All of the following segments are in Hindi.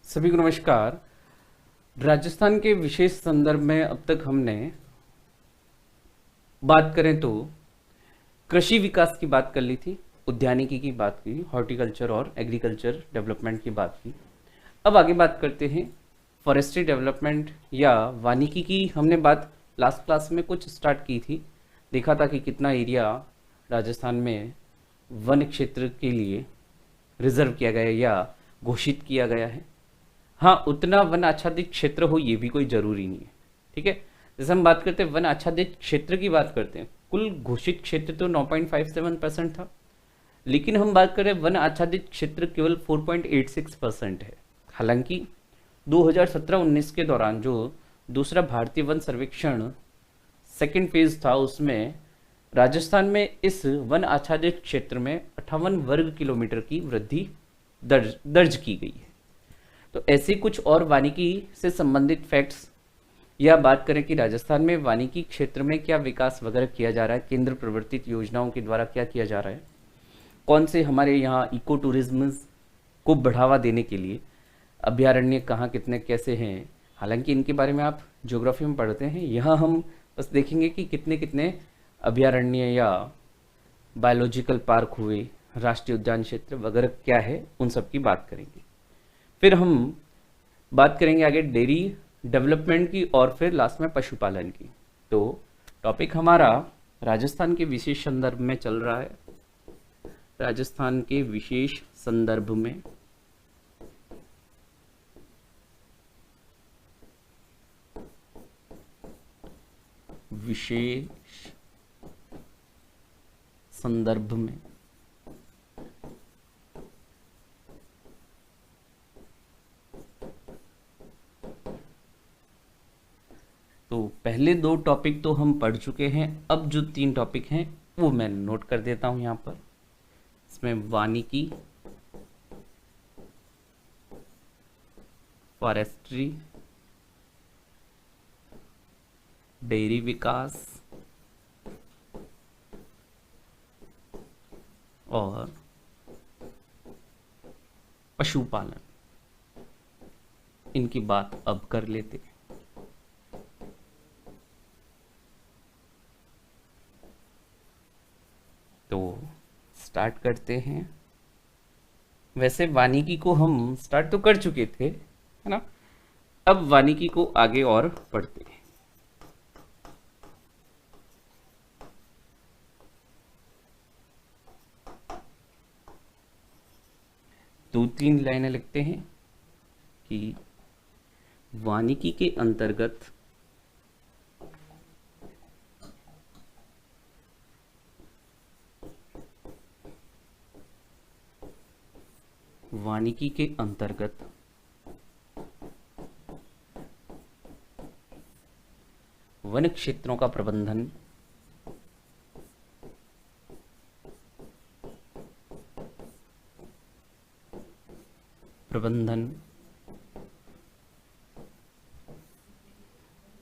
सभी को नमस्कार। राजस्थान के विशेष संदर्भ में अब तक हमने बात करें तो कृषि विकास की बात कर ली थी, उद्यानिकी की बात की, हॉर्टिकल्चर और एग्रीकल्चर डेवलपमेंट की बात की। अब आगे बात करते हैं फॉरेस्ट्री डेवलपमेंट या वानिकी की। हमने बात लास्ट क्लास में कुछ स्टार्ट की थी, देखा था कि कितना एरिया राजस्थान में वन क्षेत्र के लिए रिजर्व किया गया या घोषित किया गया है। हाँ, उतना वन आच्छादित क्षेत्र हो ये भी कोई जरूरी नहीं है। ठीक है, जैसे हम बात करते हैं वन आच्छादित क्षेत्र की बात करते हैं, कुल घोषित क्षेत्र तो 9.57% था, लेकिन हम बात करें वन आच्छादित क्षेत्र केवल 4.86% है। हालांकि 2017-19 के दौरान जो दूसरा भारतीय वन सर्वेक्षण सेकेंड फेज था, उसमें राजस्थान में इस वन आच्छादित क्षेत्र में 58 वर्ग किलोमीटर की वृद्धि दर्ज की गई है। तो ऐसे कुछ और वानिकी से संबंधित फैक्ट्स, या बात करें कि राजस्थान में वानिकी क्षेत्र में क्या विकास वगैरह किया जा रहा है, केंद्र प्रवर्तित योजनाओं के द्वारा क्या किया जा रहा है, कौन से हमारे यहाँ इको टूरिज्म को बढ़ावा देने के लिए अभ्यारण्य कहाँ कितने कैसे हैं। हालांकि इनके बारे में आप ज्योग्राफी में पढ़ते हैं, यहाँ हम बस देखेंगे कि कितने कितने अभ्यारण्य या बायोलॉजिकल पार्क हुए, राष्ट्रीय उद्यान क्षेत्र वगैरह क्या है, उन सब की बात करेंगे। फिर हम बात करेंगे आगे डेयरी डेवलपमेंट की और फिर लास्ट में पशुपालन की। तो टॉपिक हमारा राजस्थान के विशेष संदर्भ में चल रहा है। राजस्थान के विशेष संदर्भ में विशेष संदर्भ में तो पहले दो टॉपिक तो हम पढ़ चुके हैं, अब जो तीन टॉपिक हैं वो मैं नोट कर देता हूं यहाँ पर। इसमें वानिकी, फॉरेस्ट्री, डेयरी विकास और पशुपालन, इनकी बात अब कर लेते हैं। तो स्टार्ट करते हैं। वैसे वानिकी को हम स्टार्ट तो कर चुके थे, है ना। अब वानिकी को आगे और पढ़ते हैं। दो तीन लाइनें लिखते हैं कि वानिकी के अंतर्गत वानिकी के अंतर्गत वन क्षेत्रों का प्रबंधन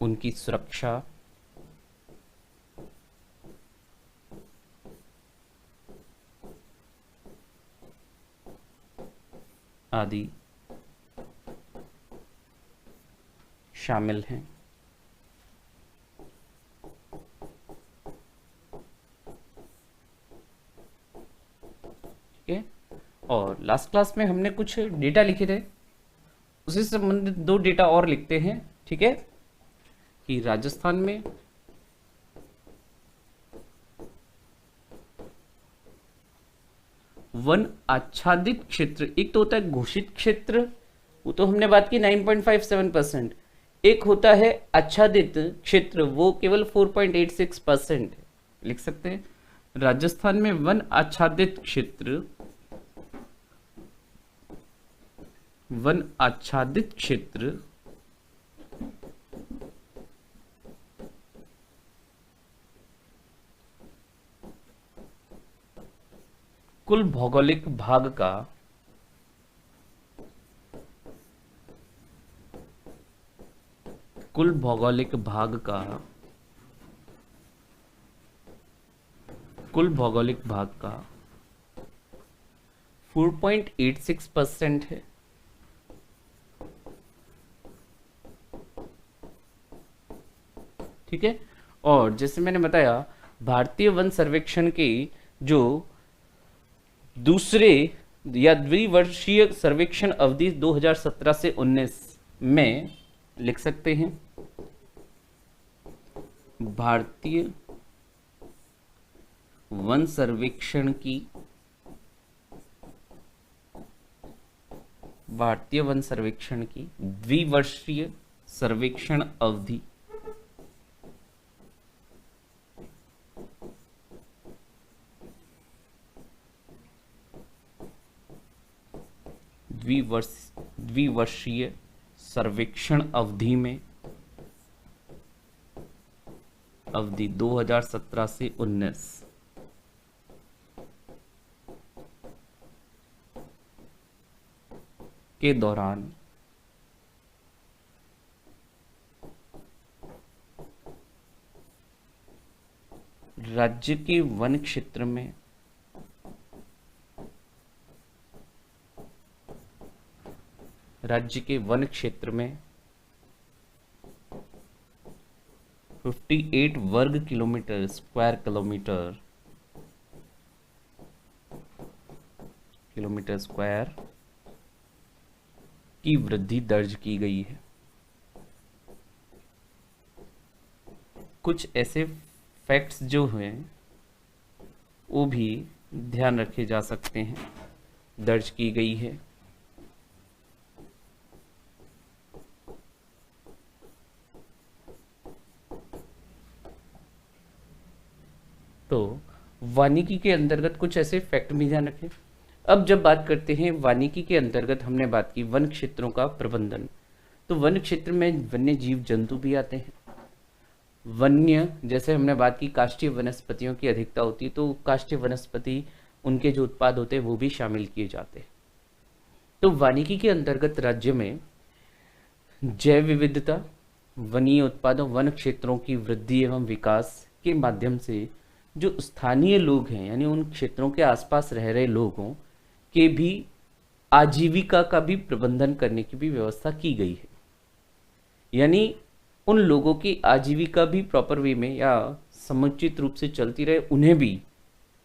उनकी सुरक्षा आदि शामिल हैं। ठीक है, और लास्ट क्लास में हमने कुछ डेटा लिखे थे, उसी से संबंधित दो डेटा और लिखते हैं। ठीक है, कि राजस्थान में वन आच्छादित क्षेत्र, एक तो होता है घोषित क्षेत्र, वो तो हमने बात की 9.57%, एक होता है आच्छादित क्षेत्र, वो केवल 4.86% लिख सकते हैं। राजस्थान में वन आच्छादित क्षेत्र, वन आच्छादित क्षेत्र कुल भौगोलिक भाग का कुल भौगोलिक भाग का कुल भौगोलिक भाग का 4.86% है। ठीक है। और जैसे मैंने बताया, भारतीय वन सर्वेक्षण के जो दूसरे या द्विवर्षीय सर्वेक्षण अवधि 2017 से 19 में लिख सकते हैं, भारतीय वन सर्वेक्षण की द्विवर्षीय सर्वेक्षण अवधि द्विवर्षीय सर्वेक्षण अवधि में अवधि 2017 से 19 के दौरान राज्य के वन क्षेत्र में में 58 वर्ग किलोमीटर स्क्वायर किलोमीटर स्क्वायर की वृद्धि दर्ज की गई है। कुछ ऐसे फैक्ट्स जो हैं वो भी ध्यान रखे जा सकते हैं, दर्ज की गई है। तो वानिकी के अंतर्गत कुछ ऐसे फैक्ट भी ध्यान रखें। अब जब बात करते हैं वानिकी के अंतर्गत, हमने बात की वन क्षेत्रों का प्रबंधन, तो वन क्षेत्र में वन्य जीव जंतु भी आते हैं। वन्य, जैसे हमने बात की काष्ठीय वनस्पतियों की अधिकता होती है, तो काष्ठीय वनस्पति उनके जो उत्पाद होते हैं वो भी शामिल किए जाते हैं। तो वानिकी के अंतर्गत राज्य में जैव विविधता, वनीय उत्पादों, वन क्षेत्रों की वृद्धि एवं विकास के माध्यम से जो स्थानीय लोग हैं, यानी उन क्षेत्रों के आसपास रह रहे लोगों के भी आजीविका का भी प्रबंधन करने की भी व्यवस्था की गई है। यानी उन लोगों की आजीविका भी प्रॉपर वे में या समुचित रूप से चलती रहे, उन्हें भी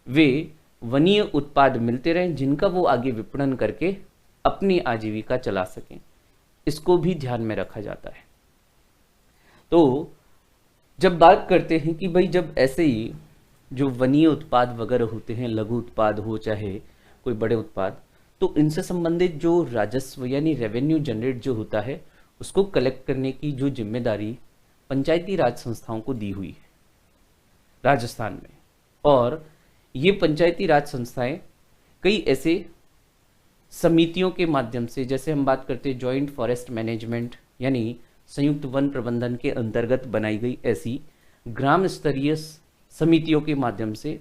वे वनीय उत्पाद मिलते रहें जिनका वो आगे विपणन करके अपनी आजीविका चला सकें। इसको भी ध्यान में रखा जाता है। तो जब बात करते हैं कि भाई जब ऐसे ही जो वनीय उत्पाद वगैरह होते हैं, लघु उत्पाद हो चाहे कोई बड़े उत्पाद, तो इनसे संबंधित जो राजस्व यानी रेवेन्यू जनरेट जो होता है उसको कलेक्ट करने की जो जिम्मेदारी पंचायती राज संस्थाओं को दी हुई है राजस्थान में। और ये पंचायती राज संस्थाएं कई ऐसे समितियों के माध्यम से, जैसे हम बात करते हैं जॉइंट फॉरेस्ट मैनेजमेंट यानी संयुक्त वन प्रबंधन के अंतर्गत बनाई गई ऐसी ग्राम स्तरीय समितियों के माध्यम से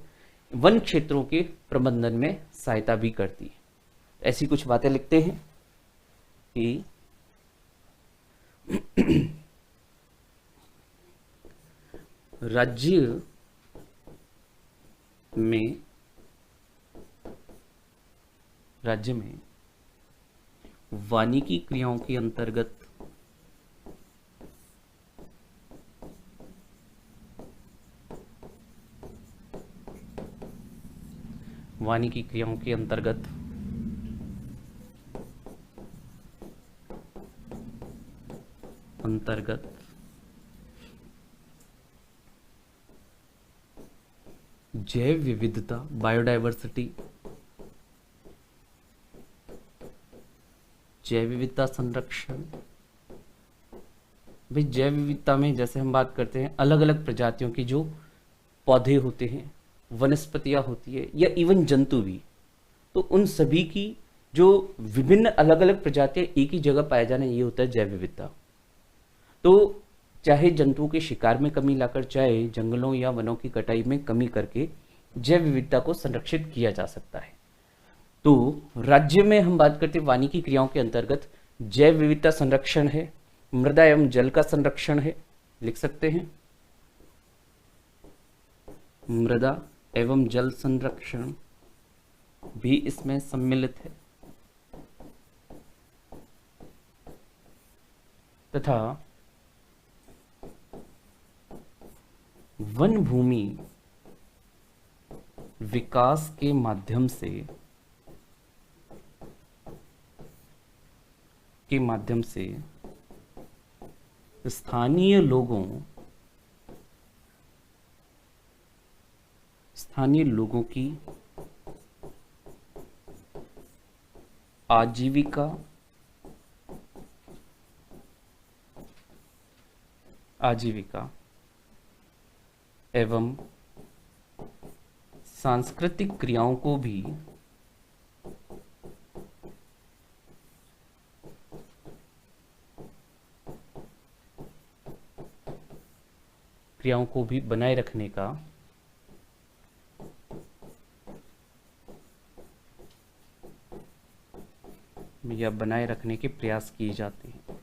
वन क्षेत्रों के प्रबंधन में सहायता भी करती है। ऐसी कुछ बातें लिखते हैं कि राज्य में वानिकी क्रियाओं के अंतर्गत जैव विविधता, बायोडाइवर्सिटी, जैव विविधता संरक्षण। भाई जैव विविधता में जैसे हम बात करते हैं अलग अलग प्रजातियों की जो पौधे होते हैं, वनस्पतियां होती है या इवन जंतु भी, तो उन सभी की जो विभिन्न अलग अलग प्रजातियां एक ही जगह पाए जाना, ये होता है जैव विविधता। तो चाहे जंतुओं के शिकार में कमी लाकर, चाहे जंगलों या वनों की कटाई में कमी करके जैव विविधता को संरक्षित किया जा सकता है। तो राज्य में हम बात करते हैं वानिकी क्रियाओं के अंतर्गत जैव विविधता संरक्षण है, मृदा एवं जल का संरक्षण है, लिख सकते हैं मृदा एवं जल संरक्षण भी इसमें सम्मिलित है, तथा वन भूमि विकास के माध्यम से स्थानीय लोगों की आजीविका एवं सांस्कृतिक क्रियाओं को भी बनाए रखने का या बनाए रखने के प्रयास किए जाते हैं।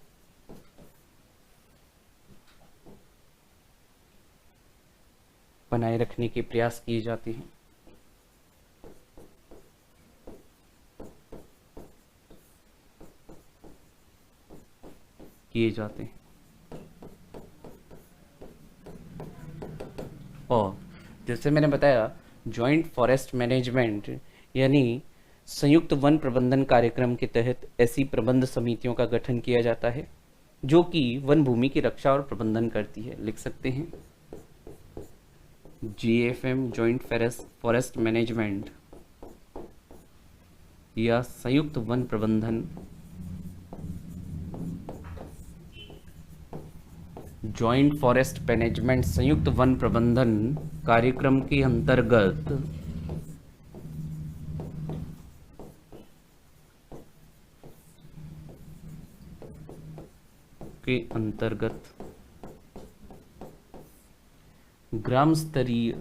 बनाए रखने के प्रयास किए जाते हैं। और जैसे मैंने बताया, जॉइंट फॉरेस्ट मैनेजमेंट यानी संयुक्त वन प्रबंधन कार्यक्रम के तहत ऐसी प्रबंध समितियों का गठन किया जाता है जो कि वन भूमि की रक्षा और प्रबंधन करती है। लिख सकते हैं JFM, जॉइंट फॉरेस्ट मैनेजमेंट या संयुक्त वन प्रबंधन जॉइंट फॉरेस्ट मैनेजमेंट संयुक्त वन प्रबंधन कार्यक्रम के अंतर्गत ग्राम स्तरीय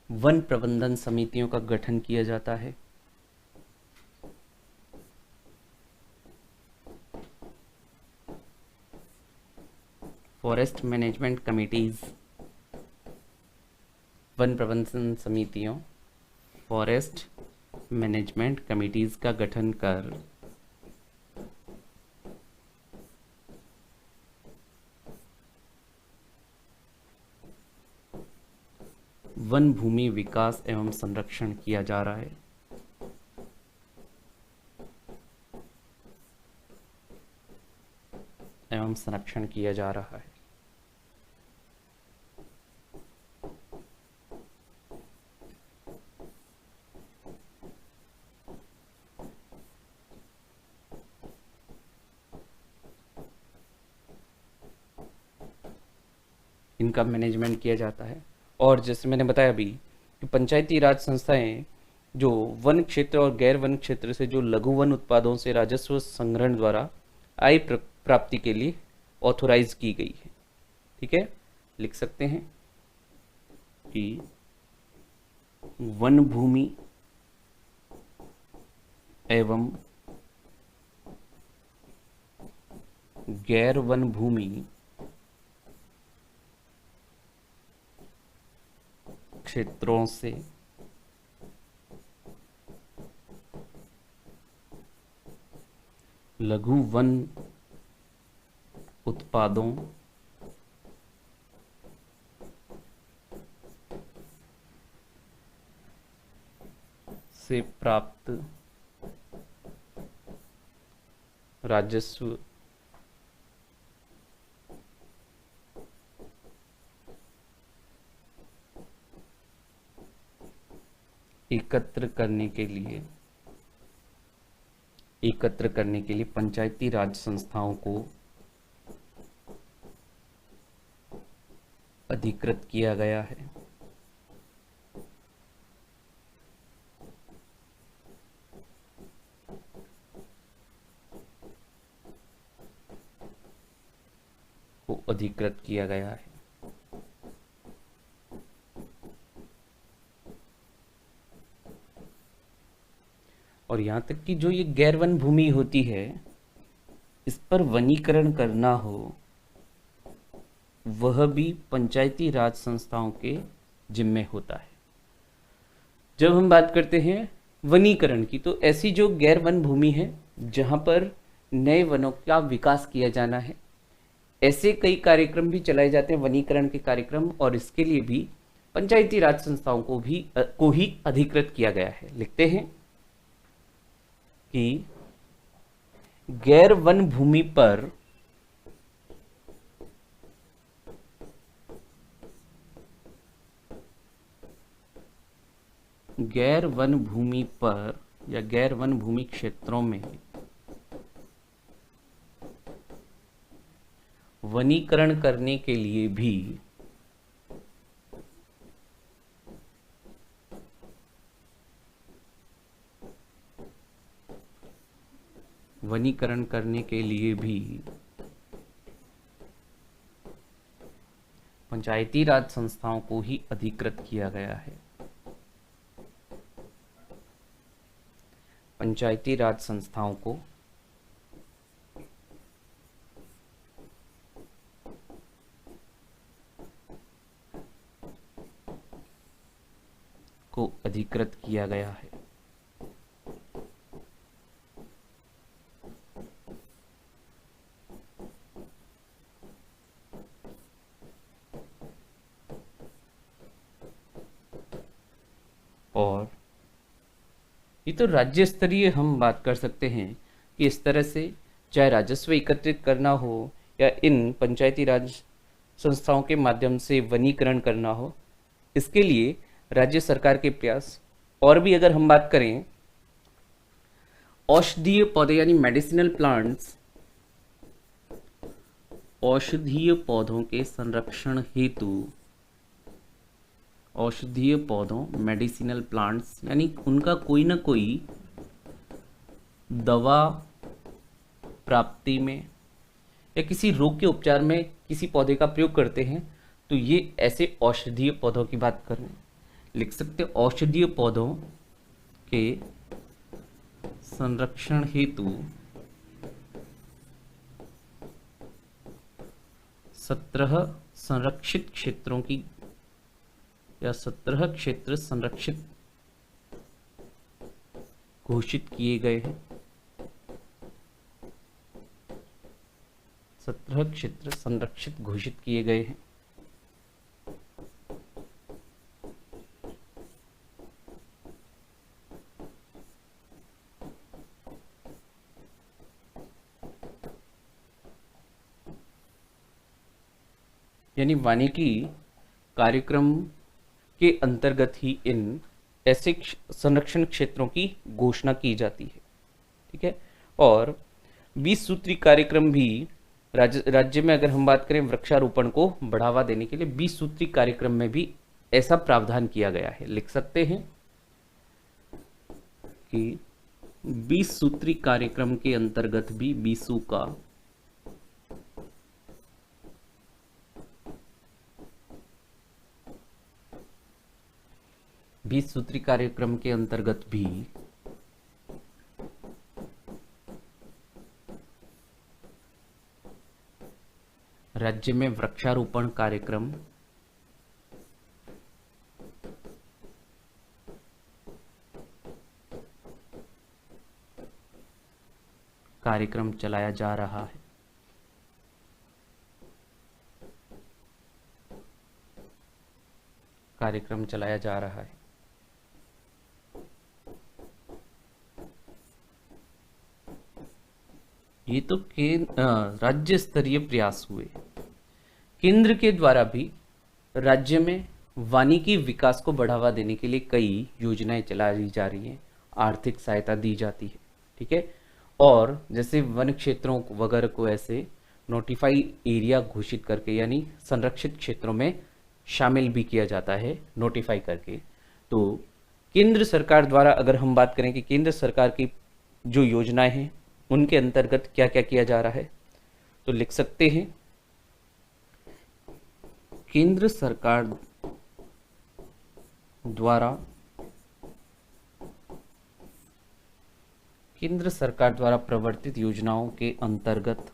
वन प्रबंधन समितियों का गठन किया जाता है। फॉरेस्ट मैनेजमेंट कमिटीज, वन प्रबंधन समितियों, फॉरेस्ट मैनेजमेंट कमिटीज का गठन कर वन भूमि विकास एवं संरक्षण किया जा रहा है। इनका मैनेजमेंट किया जाता है। और जैसे मैंने बताया अभी कि पंचायती राज संस्थाएं जो वन क्षेत्र और गैर वन क्षेत्र से जो लघु वन उत्पादों से राजस्व संग्रहण द्वारा आय प्राप्ति के लिए ऑथोराइज की गई है। ठीक है, लिख सकते हैं कि वन भूमि एवं गैर वन भूमि क्षेत्रों से लघु वन उत्पादों से प्राप्त राजस्व एकत्र करने के लिए पंचायती राज संस्थाओं को अधिकृत किया गया है। और यहाँ तक कि जो ये गैर वन भूमि होती है, इस पर वनीकरण करना हो, वह भी पंचायती राज संस्थाओं के जिम्मे होता है। जब हम बात करते हैं वनीकरण की, तो ऐसी जो गैर वन भूमि है जहाँ पर नए वनों का विकास किया जाना है, ऐसे कई कार्यक्रम भी चलाए जाते हैं वनीकरण के कार्यक्रम, और इसके लिए भी पंचायती राज संस्थाओं को ही अधिकृत किया गया है। लिखते हैं कि गैर वन भूमि पर गैर वन भूमि पर या गैर वन भूमि क्षेत्रों में वनीकरण करने के लिए भी पंचायती राज संस्थाओं को ही अधिकृत किया गया है। पंचायती राज संस्थाओं को अधिकृत किया गया है। और ये तो राज्य स्तरीय हम बात कर सकते हैं कि इस तरह से चाहे राजस्व एकत्रित करना हो या इन पंचायती राज संस्थाओं के माध्यम से वनीकरण करना हो, इसके लिए राज्य सरकार के प्रयास। और भी अगर हम बात करें औषधीय पौधे यानी मेडिसिनल प्लांट्स, औषधीय पौधों के संरक्षण हेतु, औषधीय पौधों मेडिसिनल प्लांट्स यानी उनका कोई ना कोई दवा प्राप्ति में या किसी रोग के उपचार में किसी पौधे का प्रयोग करते हैं, तो ये ऐसे औषधीय पौधों की बात कर रहे हैं। लिख सकते औषधीय पौधों के संरक्षण हेतु 17 संरक्षित क्षेत्रों की या 17 क्षेत्र संरक्षित घोषित किए गए हैं। 17 क्षेत्र संरक्षित घोषित किए गए हैं। यानी वानिकी कार्यक्रम के अंतर्गत ही इन ऐसे संरक्षण क्षेत्रों की घोषणा की जाती है। ठीक है। और 20 सूत्री कार्यक्रम भी राज्य में अगर हम बात करें वृक्षारोपण को बढ़ावा देने के लिए 20 सूत्री कार्यक्रम में भी ऐसा प्रावधान किया गया है। लिख सकते हैं कि 20 सूत्री कार्यक्रम के अंतर्गत भी 20 सूत्री कार्यक्रम के अंतर्गत भी राज्य में वृक्षारोपण कार्यक्रम चलाया जा रहा है। कार्यक्रम चलाया जा रहा है। ये तो राज्य स्तरीय प्रयास हुए। केंद्र के द्वारा भी राज्य में वानिकी विकास को बढ़ावा देने के लिए कई योजनाएं चलाई जा रही हैं, आर्थिक सहायता दी जाती है। ठीक है। और जैसे वन क्षेत्रों वगैरह को ऐसे नोटिफाई एरिया घोषित करके यानी संरक्षित क्षेत्रों में शामिल भी किया जाता है नोटिफाई करके। तो केंद्र सरकार द्वारा अगर हम बात करें कि केंद्र सरकार की जो योजनाएं हैं उनके अंतर्गत क्या क्या किया जा रहा है, तो लिख सकते हैं केंद्र सरकार द्वारा प्रवर्तित योजनाओं के अंतर्गत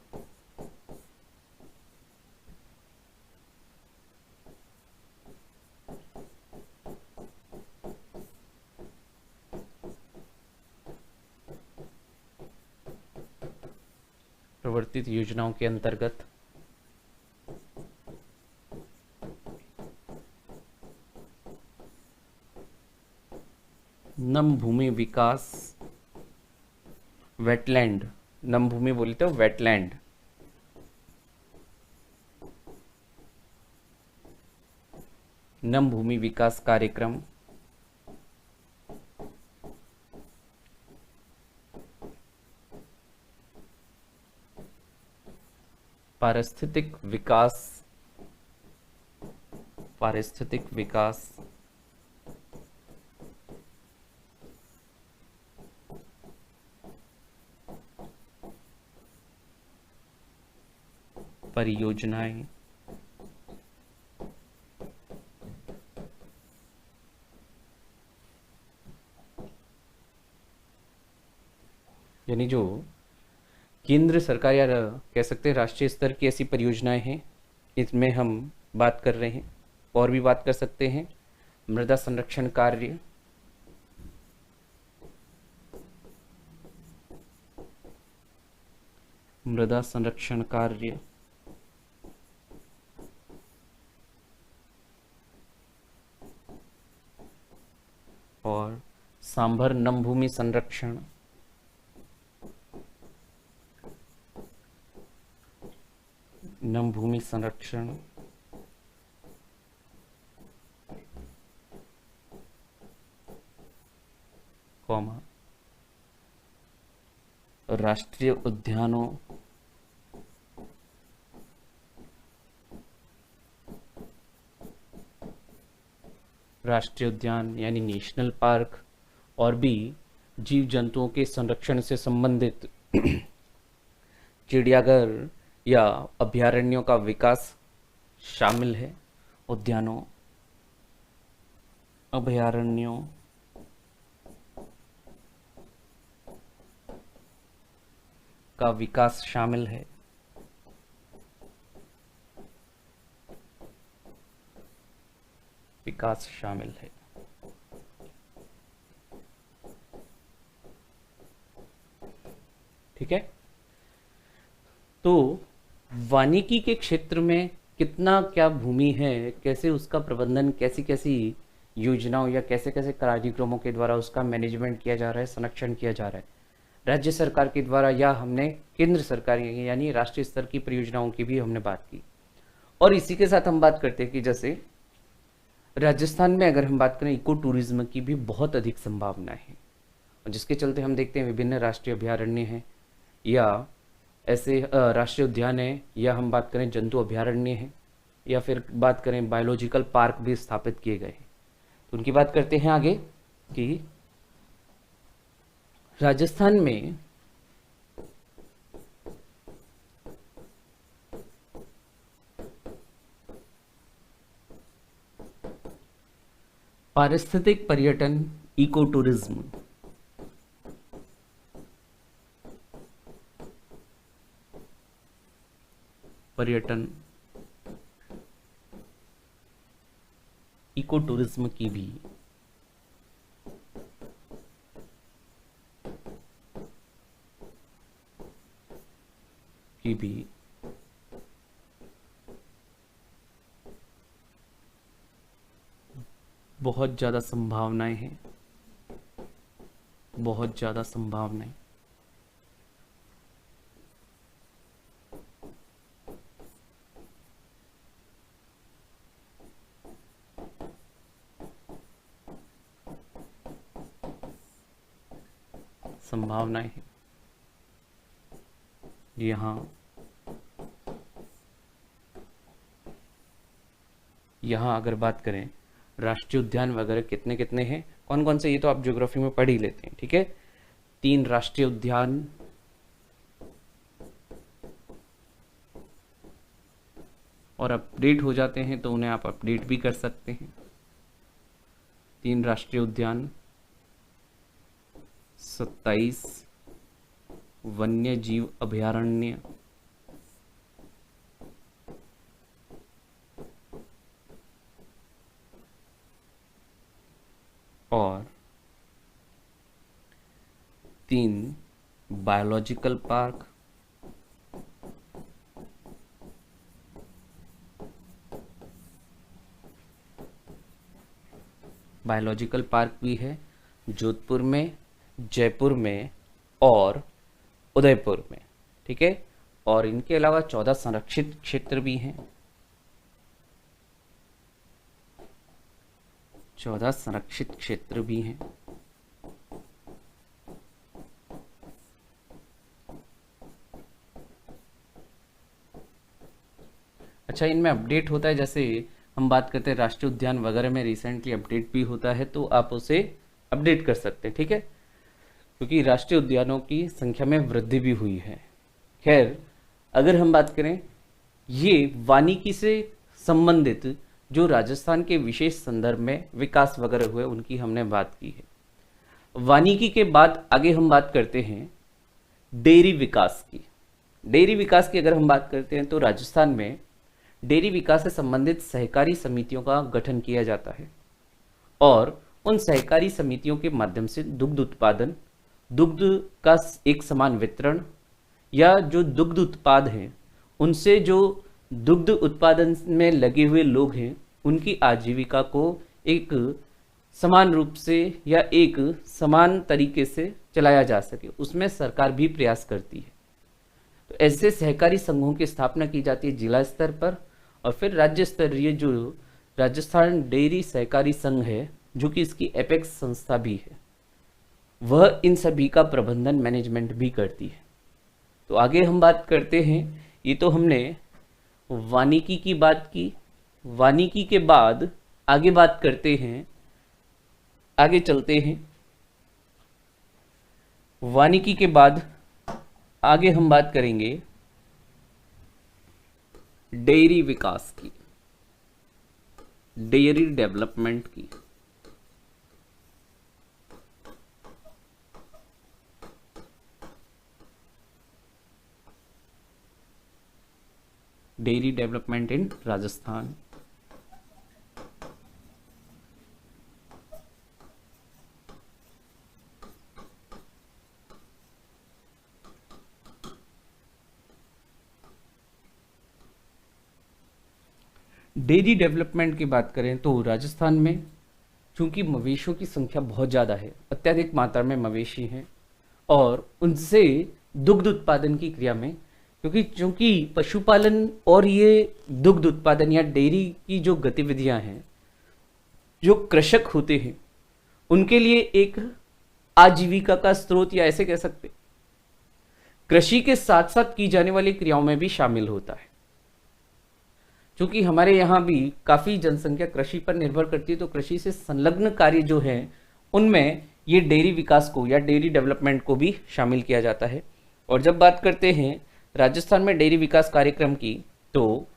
प्रवर्तित योजनाओं के अंतर्गत नम भूमि विकास वेटलैंड, नम भूमि बोले तो वेटलैंड, नम भूमि विकास कार्यक्रम पारिस्थितिक विकास, पारिस्थितिक विकास परियोजनाएं यानी जो केंद्र सरकार या कह सकते हैं राष्ट्रीय स्तर की ऐसी परियोजनाएं हैं, इसमें हम बात कर रहे हैं। और भी बात कर सकते हैं मृदा संरक्षण कार्य, मृदा संरक्षण कार्य, और सांभर नम भूमि संरक्षण, नम भूमि संरक्षण, कॉमा राष्ट्रीय उद्यानों, राष्ट्रीय उद्यान यानी नेशनल पार्क, और भी जीव जंतुओं के संरक्षण से संबंधित चिड़ियाघर या अभयारण्यों का विकास शामिल है। उद्यानों, अभयारण्यों का विकास शामिल है। विकास शामिल है। ठीक है, तो वानिकी के क्षेत्र में कितना क्या भूमि है, कैसे उसका प्रबंधन, कैसी कैसी योजनाओं या कैसे कैसे कार्यक्रमों के द्वारा उसका मैनेजमेंट किया जा रहा है, संरक्षण किया जा रहा है राज्य सरकार के द्वारा, या हमने केंद्र सरकार यानी राष्ट्रीय स्तर की परियोजनाओं की भी हमने बात की। और इसी के साथ हम बात करते हैं कि जैसे राजस्थान में अगर हम बात करें, इको टूरिज्म की भी बहुत अधिक संभावना है, और जिसके चलते हम देखते हैं विभिन्न राष्ट्रीय अभयारण्य हैं या ऐसे राष्ट्रीय उद्यान है, या हम बात करें जंतु अभयारण्य है, या फिर बात करें बायोलॉजिकल पार्क भी स्थापित किए गए हैं। तो उनकी बात करते हैं आगे कि राजस्थान में पारिस्थितिक पर्यटन, इको टूरिज्म, पर्यटन, इको टूरिज्म की भी बहुत ज़्यादा संभावनाएं हैं, बहुत ज़्यादा संभावनाएं। संभावनाएं हैं यहाँ अगर बात करें राष्ट्रीय उद्यान वगैरह कितने कितने हैं, कौन कौन से, ये तो आप ज्योग्राफी में पढ़ ही लेते हैं। ठीक है, 3 राष्ट्रीय उद्यान, और अपडेट हो जाते हैं तो उन्हें आप अपडेट भी कर सकते हैं। 3 राष्ट्रीय उद्यान, 27 वन्य जीव अभयारण्य, और 3 बायोलॉजिकल पार्क, बायोलॉजिकल पार्क भी है जोधपुर में, जयपुर में और उदयपुर में, ठीक है। और इनके अलावा 14 संरक्षित क्षेत्र भी हैं, 14 संरक्षित क्षेत्र भी हैं। अच्छा, इनमें अपडेट होता है, जैसे हम बात करते हैं राष्ट्रीय उद्यान वगैरह में रिसेंटली अपडेट भी होता है, तो आप उसे अपडेट कर सकते हैं, ठीक है, क्योंकि राष्ट्रीय उद्यानों की संख्या में वृद्धि भी हुई है। खैर, अगर हम बात करें ये वानिकी से संबंधित जो राजस्थान के विशेष संदर्भ में विकास वगैरह हुए उनकी हमने बात की है। वानिकी के बाद आगे हम बात करते हैं डेयरी विकास की। डेयरी विकास की अगर हम बात करते हैं तो राजस्थान में डेयरी विकास से संबंधित सहकारी समितियों का गठन किया जाता है और उन सहकारी समितियों के माध्यम से दुग्ध उत्पादन, दुग्ध का एक समान वितरण या जो दुग्ध उत्पाद हैं उनसे जो दुग्ध उत्पादन में लगे हुए लोग हैं उनकी आजीविका को एक समान रूप से या एक समान तरीके से चलाया जा सके, उसमें सरकार भी प्रयास करती है। तो ऐसे सहकारी संघों की स्थापना की जाती है जिला स्तर पर और फिर राज्य स्तरीय जो राजस्थान डेयरी सहकारी संघ है जो कि इसकी एपेक्स संस्था भी है, वह इन सभी का प्रबंधन मैनेजमेंट भी करती है। तो आगे हम बात करते हैं, ये तो हमने वानिकी की बात की। वानिकी के बाद आगे बात करते हैं, आगे चलते हैं। वानिकी के बाद आगे हम बात करेंगे डेयरी विकास की, डेयरी डेवलपमेंट की। Dairy development in Rajasthan. Dairy development की बात करें तो राजस्थान में चूंकि मवेशियों की संख्या बहुत ज़्यादा है, अत्यधिक मात्रा में मवेशी हैं और उनसे दुग्ध उत्पादन की क्रिया में, क्योंकि चूंकि पशुपालन और ये दुग्ध उत्पादन या डेयरी की जो गतिविधियां हैं, जो कृषक होते हैं उनके लिए एक आजीविका का स्रोत या ऐसे कह सकते कृषि के साथ साथ की जाने वाली क्रियाओं में भी शामिल होता है। क्योंकि हमारे यहाँ भी काफ़ी जनसंख्या कृषि पर निर्भर करती है, तो कृषि से संलग्न कार्य जो हैं उनमें ये डेयरी विकास को या डेयरी डेवलपमेंट को भी शामिल किया जाता है। और जब बात करते हैं राजस्थान में डेयरी विकास कार्यक्रम की, तो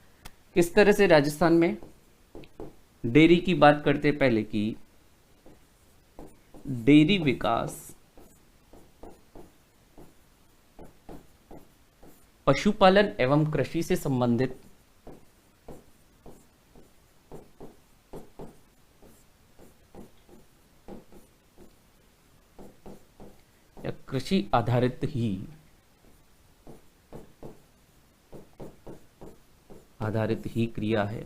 किस तरह से राजस्थान में डेयरी की बात करते पहले की डेयरी विकास पशुपालन एवं कृषि से संबंधित या कृषि आधारित ही क्रिया है।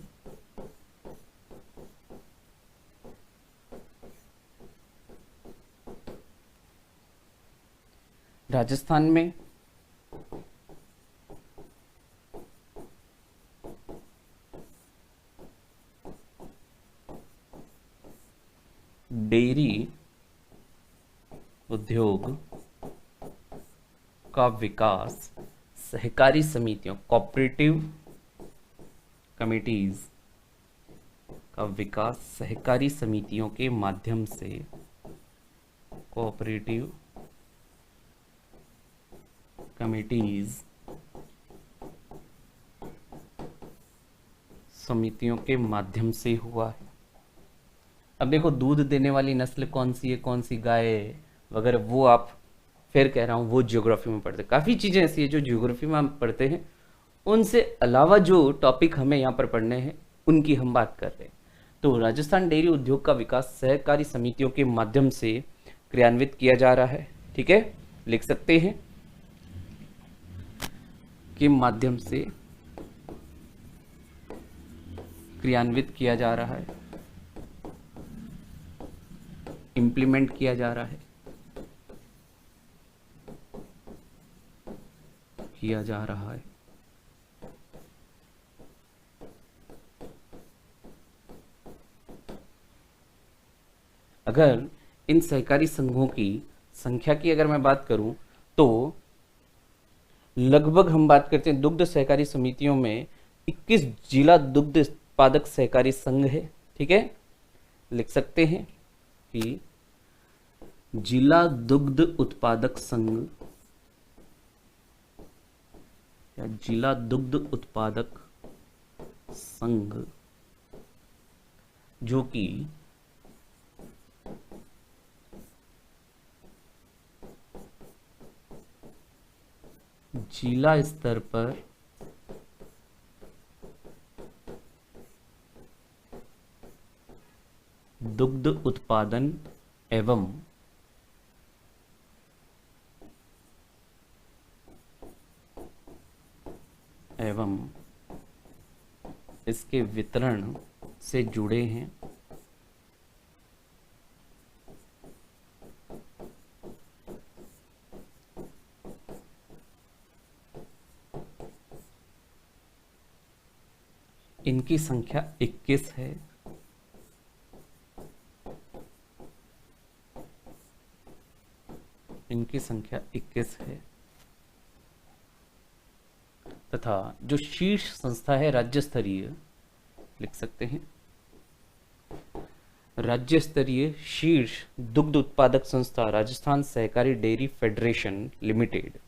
राजस्थान में डेयरी उद्योग का विकास सहकारी समितियों, कोऑपरेटिव कमिटीज का विकास सहकारी समितियों के माध्यम से, कोऑपरेटिव कमिटीज समितियों के माध्यम से हुआ है। अब देखो, दूध देने वाली नस्ल कौन सी है, कौन सी गाय वगैरह, वो आप फिर कह रहा हूँ वो ज्योग्राफी में पढ़ते, काफ़ी चीज़ें ऐसी है जो ज्योग्राफी में हम पढ़ते हैं, उनसे अलावा जो टॉपिक हमें यहाँ पर पढ़ने हैं उनकी हम बात कर रहे हैं। तो राजस्थान डेयरी उद्योग का विकास सहकारी समितियों के माध्यम से क्रियान्वित किया जा रहा है, ठीक है, लिख सकते हैं के माध्यम से क्रियान्वित किया जा रहा है। इम्प्लीमेंट किया जा रहा है, किया जा रहा है। अगर इन सहकारी संघों की संख्या की अगर मैं बात करूं तो लगभग हम बात करते हैं दुग्ध सहकारी समितियों में 21 जिला दुग्ध उत्पादक सहकारी संघ है। ठीक है, लिख सकते हैं कि जिला दुग्ध उत्पादक संघ या जिला दुग्ध उत्पादक संघ, जो कि जिला स्तर पर दुग्ध उत्पादन एवं इसके वितरण से जुड़े हैं। इनकी संख्या 21 है। इनकी संख्या 21 है तथा जो शीर्ष संस्था है राज्य स्तरीय, लिख सकते हैं राज्य स्तरीय शीर्ष दुग्ध उत्पादक संस्था राजस्थान सहकारी डेयरी फेडरेशन लिमिटेड,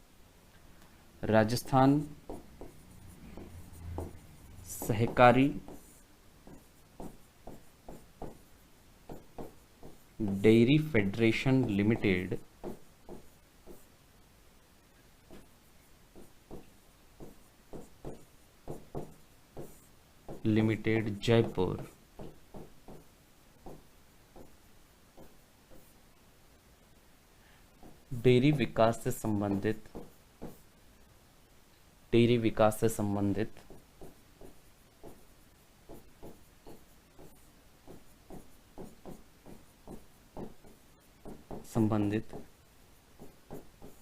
राजस्थान सहकारी dairy federation limited Jaipur, dairy विकास से संबंधित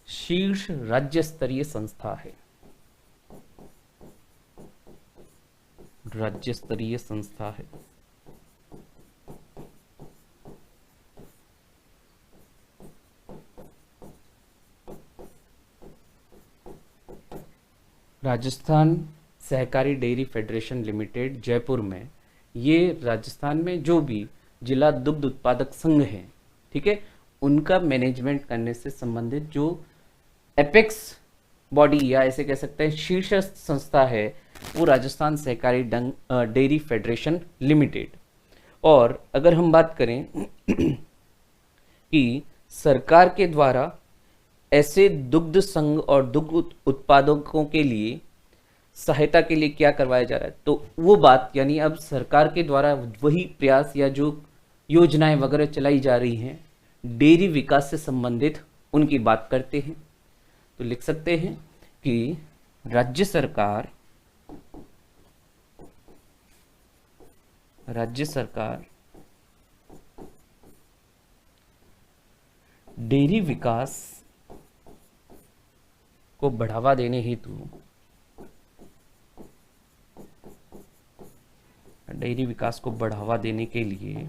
शीर्ष राज्य स्तरीय संस्था है। राज्य स्तरीय संस्था है। राजस्थान सहकारी डेयरी फेडरेशन लिमिटेड जयपुर में, ये राजस्थान में जो भी जिला दुग्ध उत्पादक संघ है, ठीक है, उनका मैनेजमेंट करने से संबंधित जो एपेक्स बॉडी या ऐसे कह सकते हैं शीर्ष संस्था है, वो राजस्थान सहकारी डेयरी फेडरेशन लिमिटेड। और अगर हम बात करें कि सरकार के द्वारा ऐसे दुग्ध संघ और दुग्ध उत्पादकों के लिए सहायता के लिए क्या करवाया जा रहा है, तो वो बात यानी अब सरकार के द्वारा वही प्रयास या जो योजनाएं वगैरह चलाई जा रही हैं डेयरी विकास से संबंधित, उनकी बात करते हैं। तो लिख सकते हैं कि राज्य सरकार डेयरी विकास को बढ़ावा देने हेतु के लिए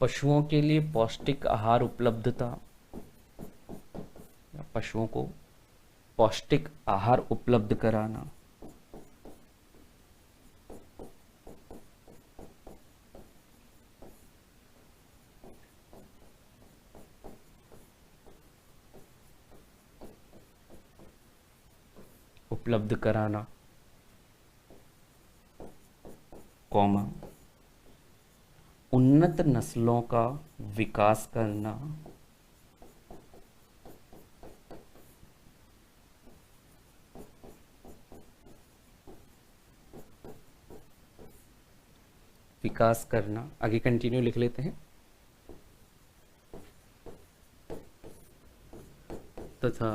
पशुओं के लिए पौष्टिक आहार उपलब्धता, पशुओं को पौष्टिक आहार उपलब्ध कराना, कौमा उन्नत नस्लों का विकास करना, आगे कंटिन्यू लिख लेते हैं, तथा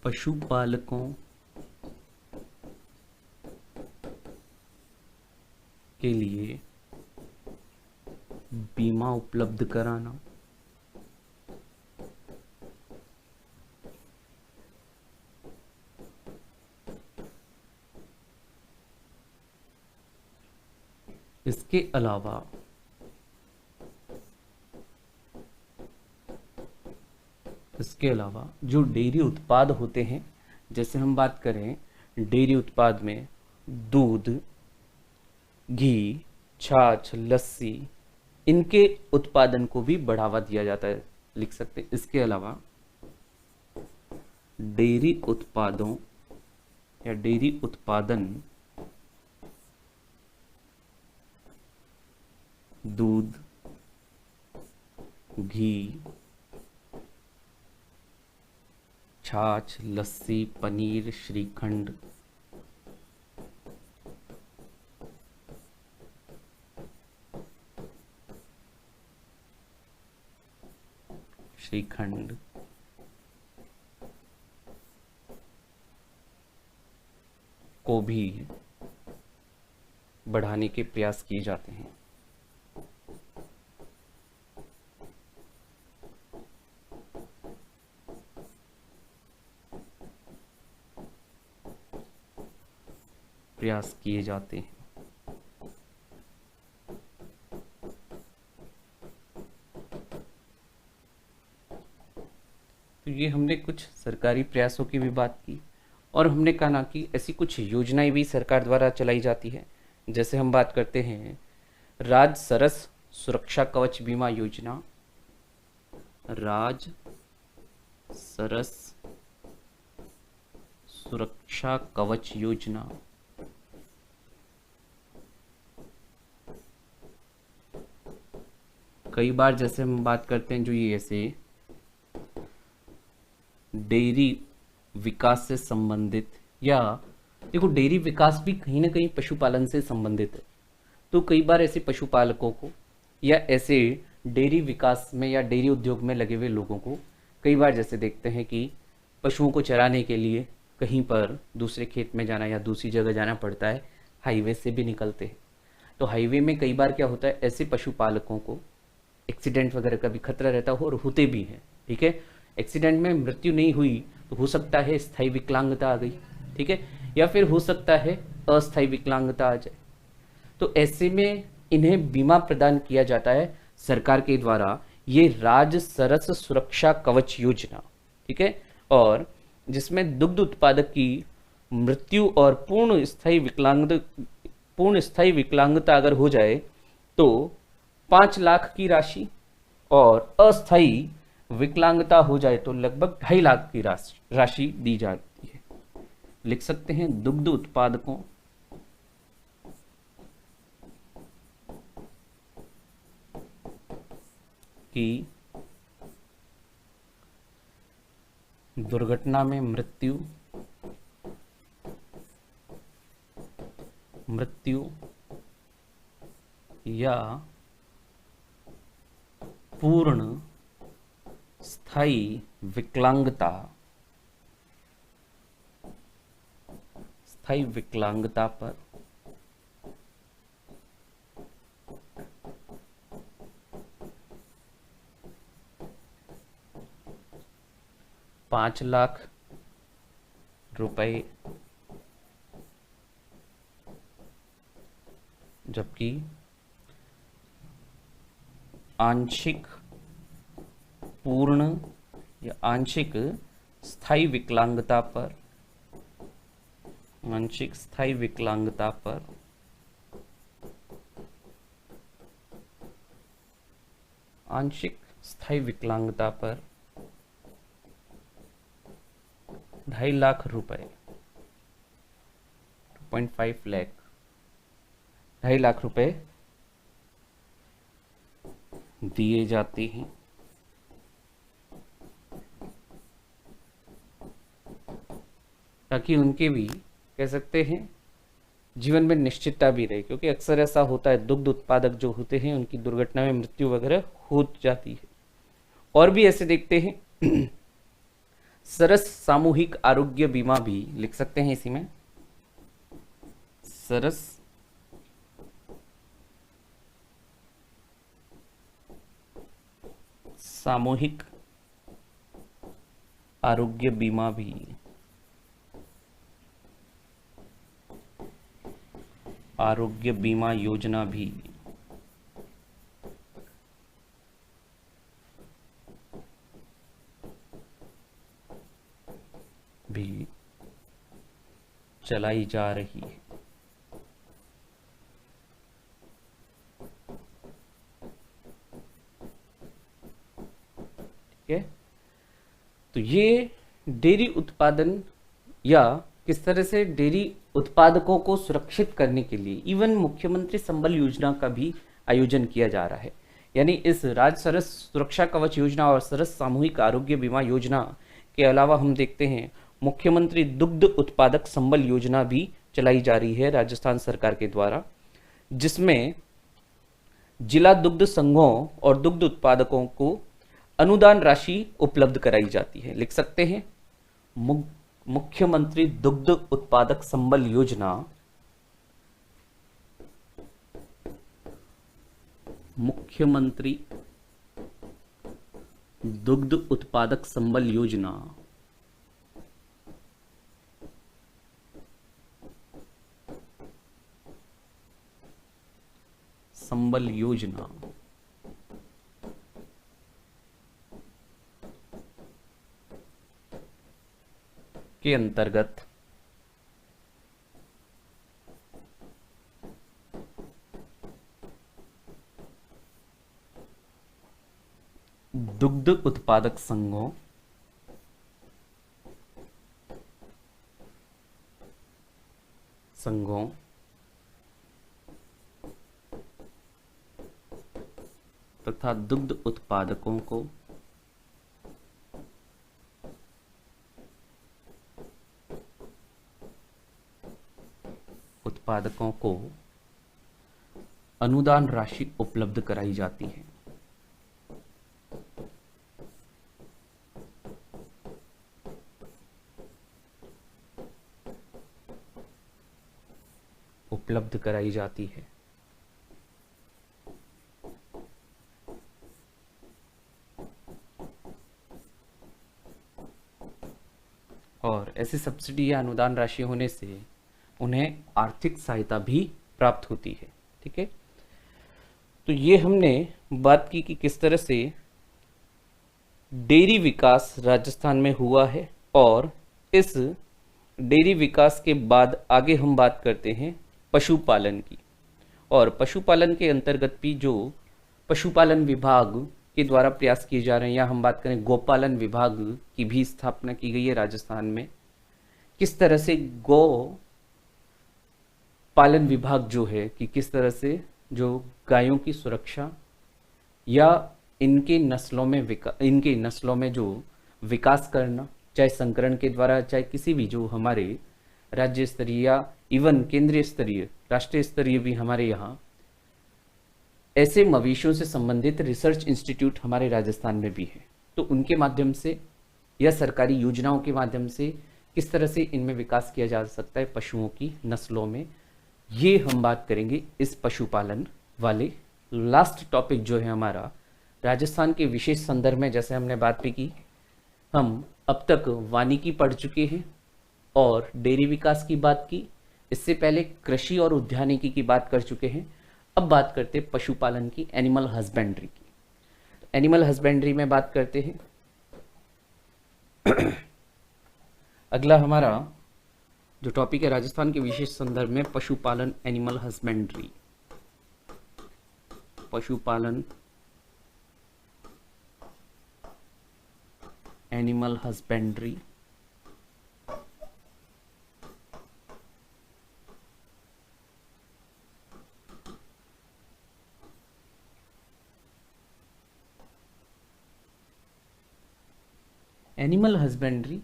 पशुपालकों के लिए बीमा उपलब्ध कराना, इसके अलावा जो डेयरी उत्पाद होते हैं, जैसे हम बात करें डेयरी उत्पाद में दूध, घी, छाछ, लस्सी, इनके उत्पादन को भी बढ़ावा दिया जाता है, लिख सकते हैं। इसके अलावा डेयरी उत्पादों या डेयरी उत्पादन दूध, घी, छाछ, लस्सी, पनीर, श्रीखंड, को भी बढ़ाने के प्रयास किए जाते हैं। तो ये हमने कुछ सरकारी प्रयासों की भी बात की, और हमने कहा ना कि ऐसी कुछ योजनाएं भी सरकार द्वारा चलाई जाती है। जैसे हम बात करते हैं राज सरस सुरक्षा कवच बीमा योजना, राज सरस सुरक्षा कवच योजना, कई बार जैसे हम बात करते हैं जो ये ऐसे डेयरी विकास से संबंधित, या देखो डेयरी विकास भी कहीं ना कहीं पशुपालन से संबंधित है। तो कई बार ऐसे पशुपालकों को या ऐसे डेयरी विकास में या डेयरी उद्योग में लगे हुए लोगों को कई बार जैसे देखते हैं कि पशुओं को चराने के लिए कहीं पर दूसरे खेत में जाना या दूसरी जगह जाना पड़ता है, हाईवे से भी निकलते हैं। तो हाईवे में कई बार क्या होता है, ऐसे पशुपालकों को एक्सीडेंट वगैरह का भी खतरा रहता है, और होते भी हैं। ठीक है, एक्सीडेंट में मृत्यु नहीं हुई तो हो सकता है स्थायी विकलांगता आ गई, ठीक है, या फिर हो सकता है अस्थायी विकलांगता आ जाए। तो ऐसे में इन्हें बीमा प्रदान किया जाता है सरकार के द्वारा, ये राज सरस सुरक्षा कवच योजना, ठीक है, और जिसमें दुग्ध उत्पादक की मृत्यु और पूर्ण स्थायी विकलांगता अगर हो जाए तो 5 लाख की राशि, और अस्थायी विकलांगता हो जाए तो लगभग 2.5 लाख की राशि दी जाती है। लिख सकते हैं दुग्ध उत्पादकों की दुर्घटना में मृत्यु या पूर्ण स्थायी विकलांगता पर 5 लाख रुपए, जबकि आंशिक पूर्ण या आंशिक स्थायी विकलांगता पर 2.5 लाख रुपए, 2.5 लाख, 2.5 लाख रुपए दिए जाते हैं। ताकि उनके भी कह सकते हैं जीवन में निश्चितता भी रहे, क्योंकि अक्सर ऐसा होता है दुग्ध उत्पादक जो होते हैं उनकी दुर्घटना में मृत्यु वगैरह हो जाती है। और भी ऐसे देखते हैं सरस सामूहिक आरोग्य बीमा भी लिख सकते हैं इसी में, सरस सामूहिक आरोग्य बीमा भी आरोग्य बीमा योजना भी चलाई जा रही है। ठीक है, तो ये डेयरी उत्पादन या किस तरह से डेयरी उत्पादकों को सुरक्षित करने के लिए इवन मुख्यमंत्री संबल योजना का भी आयोजन किया जा रहा है। यानी इस राज्य सरस सुरक्षा कवच योजना और सरस सामूहिक आरोग्य बीमा योजना के अलावा हम देखते हैं मुख्यमंत्री दुग्ध उत्पादक संबल योजना भी चलाई जा रही है राजस्थान सरकार के द्वारा, जिसमें जिला दुग्ध संघों और दुग्ध उत्पादकों को अनुदान राशि उपलब्ध कराई जाती है। लिख सकते हैं मुख्यमंत्री दुग्ध उत्पादक संबल योजना, मुख्यमंत्री दुग्ध उत्पादक संबल योजना संबल योजना के अंतर्गत दुग्ध उत्पादक संघों तथा दुग्ध उत्पादकों को अनुदान राशि उपलब्ध कराई जाती है। उपलब्ध कराई जाती है। और ऐसी सब्सिडी या अनुदान राशि होने से उन्हें आर्थिक सहायता भी प्राप्त होती है। ठीक है, तो ये हमने बात की कि किस तरह से डेयरी विकास राजस्थान में हुआ है, और इस डेयरी विकास के बाद आगे हम बात करते हैं पशुपालन की। और पशुपालन के अंतर्गत भी जो पशुपालन विभाग के द्वारा प्रयास किए जा रहे हैं, या हम बात करें गोपालन विभाग की भी स्थापना की गई है राजस्थान में। किस तरह से गौ पालन विभाग जो है कि किस तरह से जो गायों की सुरक्षा या इनके नस्लों में जो विकास करना, चाहे संकरण के द्वारा, चाहे किसी भी जो हमारे राज्य स्तरीय या इवन केंद्रीय स्तरीय, राष्ट्रीय स्तरीय भी हमारे यहाँ ऐसे मवेशियों से संबंधित रिसर्च इंस्टीट्यूट हमारे राजस्थान में भी है। तो उनके माध्यम से या सरकारी योजनाओं के माध्यम से किस तरह से इनमें विकास किया जा सकता है पशुओं की नस्लों में, ये हम बात करेंगे इस पशुपालन वाले लास्ट टॉपिक जो है हमारा राजस्थान के विशेष संदर्भ में। जैसे हमने बात भी की, हम अब तक वानिकी पढ़ चुके हैं और डेयरी विकास की बात की, इससे पहले कृषि और उद्यानिकी की बात कर चुके हैं। अब बात करते हैं पशुपालन की, एनिमल हस्बेंड्री की। एनिमल हस्बेंड्री में बात करते हैं। अगला हमारा जो टॉपिक है राजस्थान के विशेष संदर्भ में पशुपालन, एनिमल हस्बेंड्री। पशुपालन, एनिमल हस्बेंड्री। एनिमल हस्बेंड्री,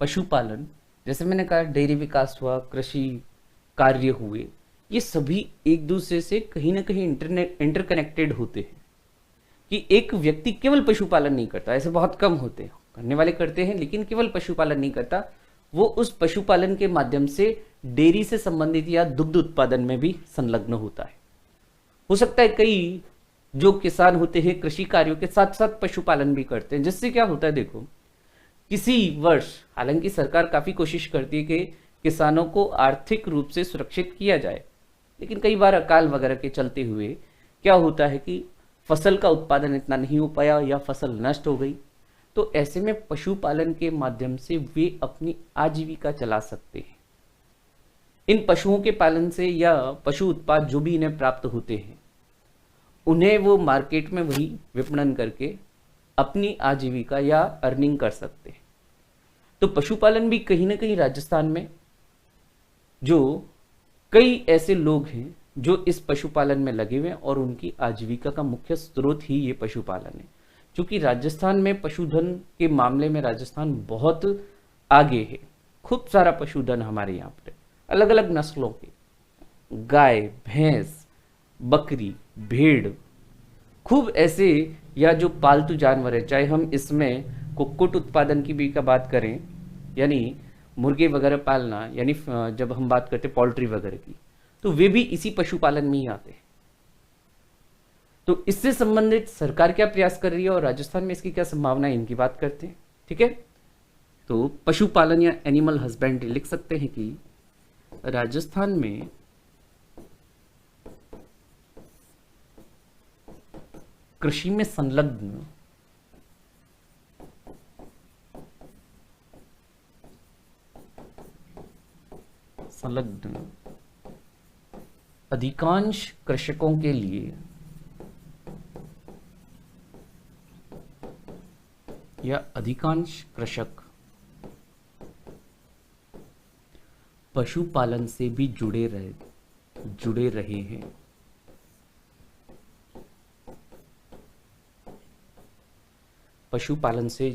पशुपालन, जैसे मैंने कहा डेयरी विकास हुआ, कृषि कार्य हुए, ये सभी एक दूसरे से कहीं ना कहीं इंटरकनेक्टेड होते हैं। कि एक व्यक्ति केवल पशुपालन नहीं करता, ऐसे बहुत कम होते हैं। करने वाले करते हैं, लेकिन केवल पशुपालन नहीं करता, वो उस पशुपालन के माध्यम से डेयरी से संबंधित या दुग्ध उत्पादन में भी संलग्न होता है। हो सकता है कई जो किसान होते हैं कृषि कार्यों के साथ साथ पशुपालन भी करते हैं, जिससे क्या होता है, देखो किसी वर्ष, हालांकि सरकार काफी कोशिश करती है कि किसानों को आर्थिक रूप से सुरक्षित किया जाए, लेकिन कई बार अकाल वगैरह के चलते हुए क्या होता है कि फसल का उत्पादन इतना नहीं हो पाया या फसल नष्ट हो गई, तो ऐसे में पशुपालन के माध्यम से वे अपनी आजीविका चला सकते हैं। इन पशुओं के पालन से या पशु उत्पाद जो भी इन्हें प्राप्त होते हैं, उन्हें वो मार्केट में वही विपणन करके अपनी आजीविका या अर्निंग कर सकते हैं। तो पशुपालन भी कहीं ना कहीं राजस्थान में जो कई ऐसे लोग हैं जो इस पशुपालन में लगे हुए हैं और उनकी आजीविका का मुख्य स्रोत ही ये पशुपालन है। क्योंकि राजस्थान में पशुधन के मामले में राजस्थान बहुत आगे है, खूब सारा पशुधन हमारे यहाँ पर अलग अलग नस्लों के, गाय, भैंस, बकरी, भेड़, खूब ऐसे या जो पालतू जानवर है, चाहे हम इसमें कुक्कुट उत्पादन की भी का बात करें, यानी मुर्गे वगैरह पालना, यानी जब हम बात करते पोल्ट्री वगैरह की, तो वे भी इसी पशुपालन में ही आते हैं। तो इससे संबंधित सरकार क्या प्रयास कर रही है और राजस्थान में इसकी क्या संभावना है, इनकी बात करते हैं। ठीक है, तो पशुपालन या एनिमल हस्बेंड्री लिख सकते हैं कि राजस्थान में कृषि में संलग्न अधिकांश कृषकों के लिए या अधिकांश कृषक पशुपालन से भी जुड़े रहे हैं। पशुपालन से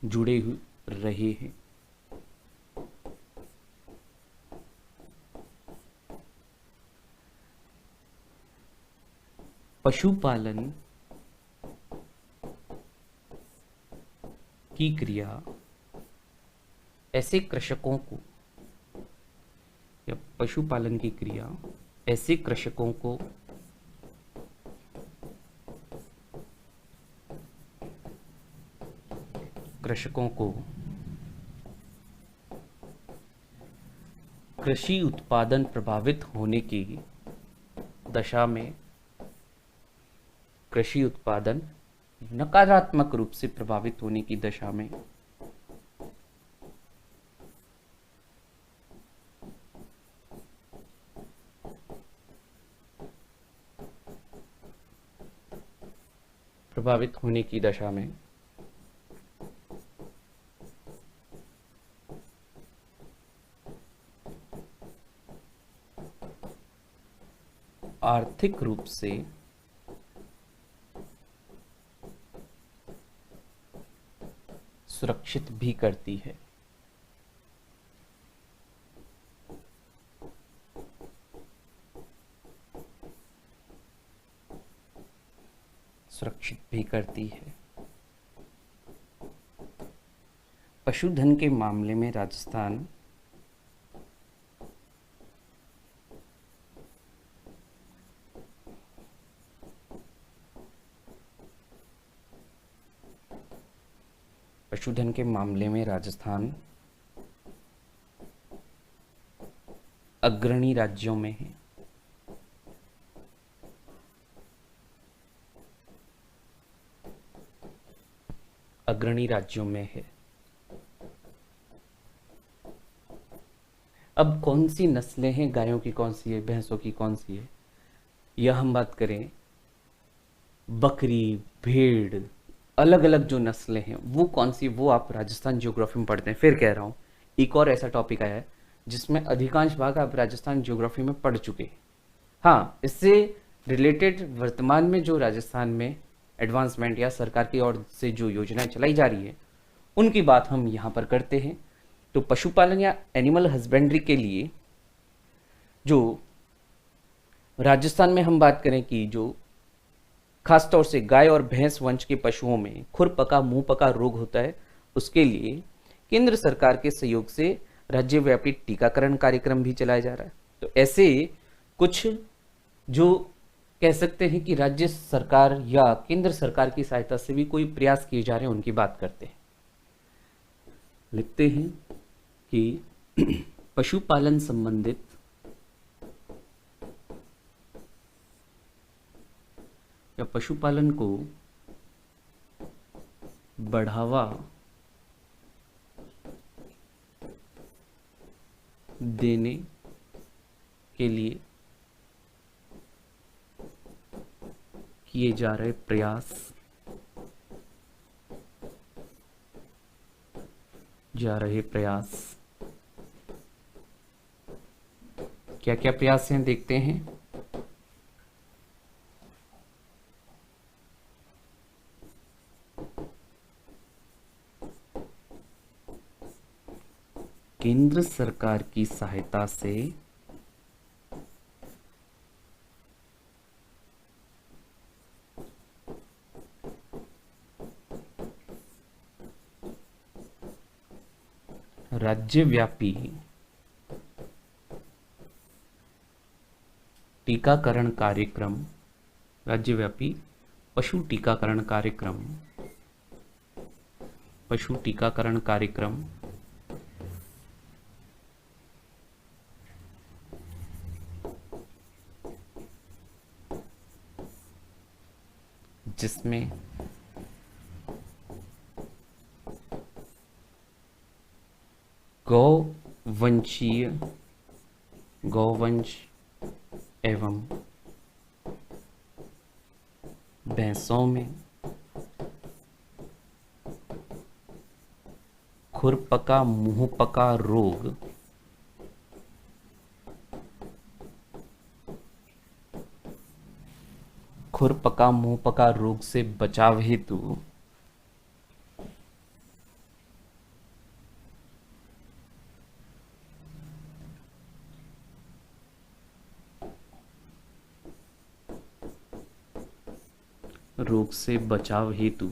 जुड़े रहे हैं। पशुपालन की क्रिया ऐसे कृषकों को या पशुपालन की क्रिया ऐसे कृषकों को कृषि उत्पादन प्रभावित होने की दशा में, कृषि उत्पादन नकारात्मक रूप से प्रभावित होने की दशा में आर्थिक रूप से सुरक्षित भी करती है। पशुधन के मामले में राजस्थान अग्रणी राज्यों में है। अब कौन सी नस्लें हैं, गायों की कौन सी है, भैंसों की कौन सी है, यह हम बात करें, बकरी, भेड़, अलग अलग जो नस्लें हैं वो कौन सी, वो आप राजस्थान ज्योग्राफी में पढ़ते हैं। फिर कह रहा हूँ, एक और ऐसा टॉपिक आया है जिसमें अधिकांश भाग आप राजस्थान ज्योग्राफी में पढ़ चुके हैं। हाँ, इससे रिलेटेड वर्तमान में जो राजस्थान में एडवांसमेंट या सरकार की ओर से जो योजनाएं चलाई जा रही है उनकी बात हम यहाँ पर करते हैं। तो पशुपालन या एनिमल हस्बेंड्री के लिए जो राजस्थान में हम बात करें कि जो खासतौर से गाय और भैंस वंश के पशुओं में खुरपका मुंहपका रोग होता है, उसके लिए केंद्र सरकार के सहयोग से राज्यव्यापी टीकाकरण कार्यक्रम भी चलाया जा रहा है। तो ऐसे कुछ जो कह सकते हैं कि राज्य सरकार या केंद्र सरकार की सहायता से भी कोई प्रयास किए जा रहे हैं, उनकी बात करते हैं। लिखते हैं कि पशुपालन संबंधित या पशुपालन को बढ़ावा देने के लिए किए जा रहे प्रयास क्या क्या प्रयास हैं, देखते हैं। केंद्र सरकार की सहायता से राज्यव्यापी टीकाकरण कार्यक्रम, राज्यव्यापी पशु टीकाकरण कार्यक्रम जिसमें गौवंश एवं भैंसों में खुरपका मुंहपका रोग से बचाव हेतु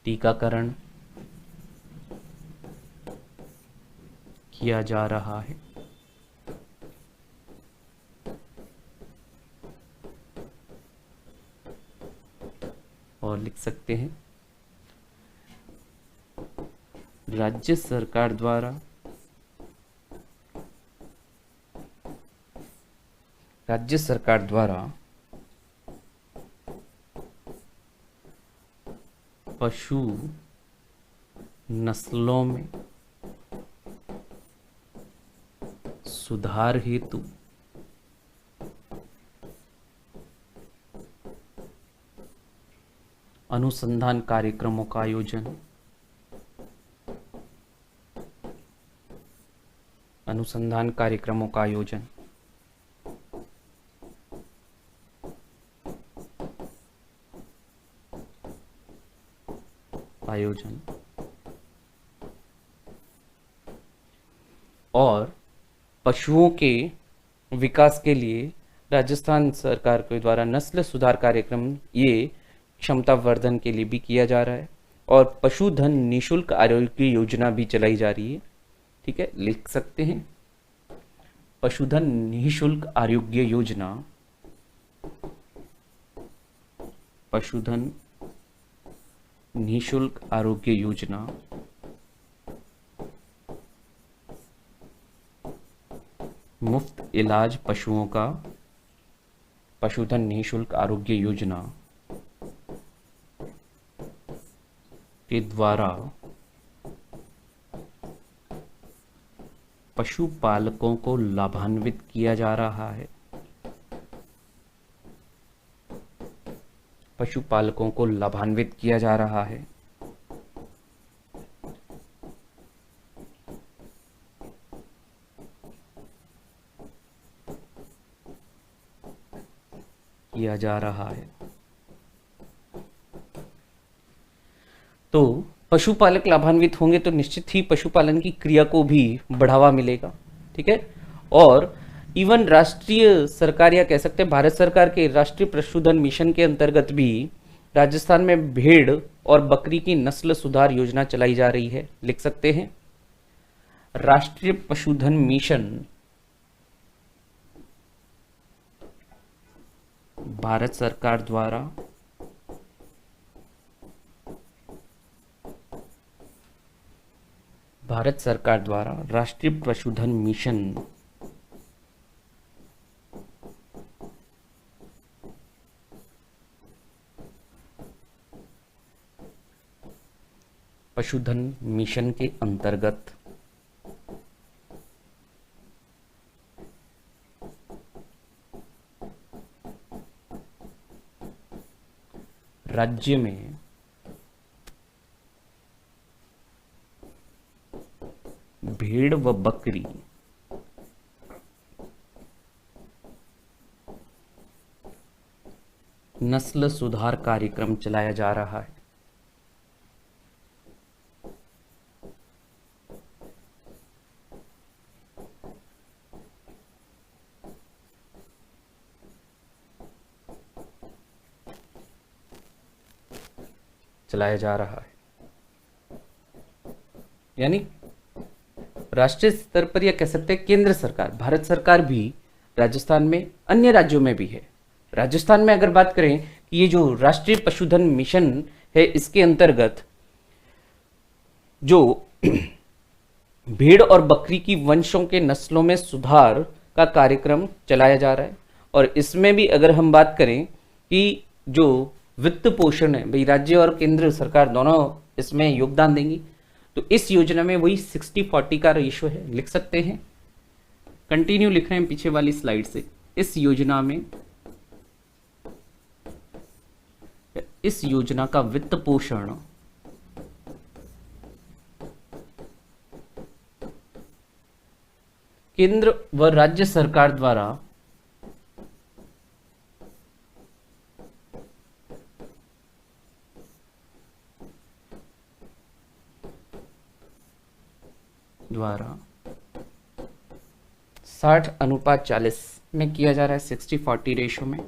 टीकाकरण किया जा रहा है। और लिख सकते हैं राज्य सरकार द्वारा पशु नस्लों में सुधार हेतु अनुसंधान कार्यक्रमों का आयोजन और पशुओं के विकास के लिए राजस्थान सरकार के द्वारा नस्ल सुधार कार्यक्रम ये क्षमता वर्धन के लिए भी किया जा रहा है। और पशुधन निःशुल्क आरोग्य योजना भी चलाई जा रही है। ठीक है, लिख सकते हैं पशुधन निःशुल्क आरोग्य योजना मुफ्त इलाज पशुओं का पशुधन निःशुल्क आरोग्य योजना के द्वारा पशुपालकों को लाभान्वित किया जा रहा है। तो पशुपालक लाभान्वित होंगे तो निश्चित ही पशुपालन की क्रिया को भी बढ़ावा मिलेगा। ठीक है, और इवन राष्ट्रीय सरकार या कह सकते हैं भारत सरकार के राष्ट्रीय पशुधन मिशन के अंतर्गत भी राजस्थान में भेड़ और बकरी की नस्ल सुधार योजना चलाई जा रही है। लिख सकते हैं राष्ट्रीय पशुधन मिशन भारत सरकार द्वारा राष्ट्रीय पशुधन मिशन के अंतर्गत राज्य में भेड़ व बकरी नस्ल सुधार कार्यक्रम चलाया जा रहा है। यानी राष्ट्रीय स्तर पर, या कह सकते हैं केंद्र सरकार, भारत सरकार भी राजस्थान में, अन्य राज्यों में भी है। राजस्थान में अगर बात करें कि ये जो राष्ट्रीय पशुधन मिशन है, इसके अंतर्गत जो भेड़ और बकरी की वंशों के नस्लों में सुधार का कार्यक्रम चलाया जा रहा है। और इसमें भी अगर हम बात करें कि जो वित्त पोषण है, भाई राज्य और केंद्र सरकार दोनों इसमें योगदान देंगी, तो इस योजना में वही 60-40 का रेशियो है। लिख सकते हैं, कंटिन्यू लिख रहे हैं पीछे वाली स्लाइड से। इस योजना का वित्त पोषण केंद्र व राज्य सरकार द्वारा द्वारा 60:40 में किया जा रहा है, 60-40 रेशो में।